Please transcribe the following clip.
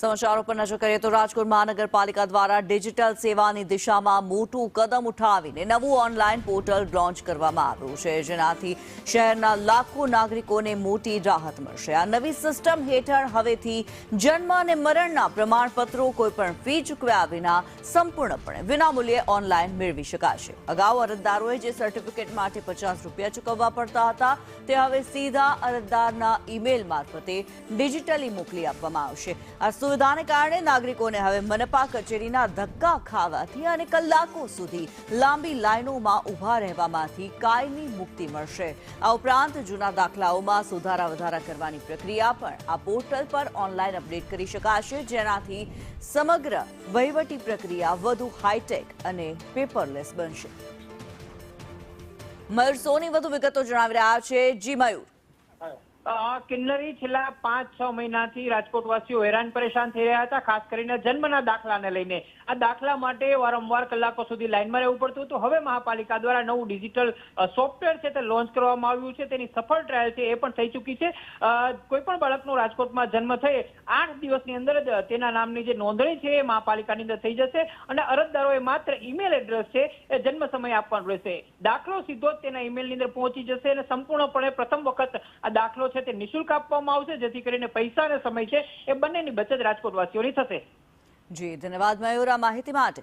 સમાચારો પર નજર કરીએ તો રાજકોટ મહાનગરપાલિકા દ્વારા ડિજિટલ સેવાની દિશામાં મોટું કદમ ઉઠાવીને નવું ઓનલાઈન પોર્ટલ લોન્ચ કરવામાં આવ્યું છે, જેનાથી શહેરના લાખો નાગરિકોને મોટી રાહત મળશે। આ નવી સિસ્ટમ હેઠળ હવેથી જન્મ અને મરણના પ્રમાણપત્રો કોઈપણ ફી ચૂકવ્યા વિના સંપૂર્ણપણે વિનામૂલ્યે ઓનલાઈન મેળવી શકાશે। અગાઉ અરજદારોએ જે સર્ટિફિકેટ માટે 50 રૂપિયા ચૂકવવા પડતા હતા, તે હવે સીધા અરજદારના ઈમેલ મારફતે ડિજિટલી મોકલી આપવામાં આવશે। આ સુવિધાને કારણે નાગરિકોને હવે મનપા કચેરીના ધક્કા ખાવાથી અને કલાકો સુધી લાંબી લાઈનોમાં ઊભા રહેવામાંથી કાયમી મુક્તિ મળશે। આ ઉપરાંત જૂના દાખલાઓમાં સુધારા વધારા કરવાની પ્રક્રિયા પણ આ પોર્ટલ પર ઓનલાઈન અપડેટ કરી શકાશે, જેનાથી સમગ્ર વહીવટી પ્રક્રિયા વધુ હાઈટેક અને પેપરલેસ બનશે। મયુર સોની વધુ વિગતો જણાવી રહ્યા છે। જી મયુર। કિન્નરી છેલ્લા 5-6 મહિનાથી રાજકોટવાસીઓ હેરાન પરેશાન થઈ રહ્યા હતા, ખાસ કરીને જન્મના દાખલાને લઈને। આ દાખલા માટે વારંવાર કલાકો સુધી લાઈનમાં રહેવું પડતું હતું। હવે મહાપાલિકા દ્વારા નવું ડિજિટલ સોફ્ટવેર છે તે લોન્ચ કરવામાં આવ્યું છે, તેની સફળ ટ્રાયલ છે એ પણ થઈ ચૂકી છે। કોઈ પણ બાળકનો રાજકોટમાં જન્મ થઈ 8 દિવસની અંદર જ તેના નામની જે નોંધણી છે એ મહાપાલિકાની અંદર થઈ જશે અને અરજદારોએ માત્ર ઈમેલ એડ્રેસ છે એ જન્મ સમય આપવાનું રહેશે। દાખલો સીધો જ તેના ઈમેલની અંદર પહોંચી જશે અને સંપૂર્ણપણે પ્રથમ વખત આ દાખલો છે તે નિઃશુલ્ક આપવામાં આવશે, જેથી કરીને પૈસા અને સમય છે એ બંનેની બચત રાજકોટવાસીઓની થશે। જી ધન્યવાદ મયુર આ માહિતી માટે।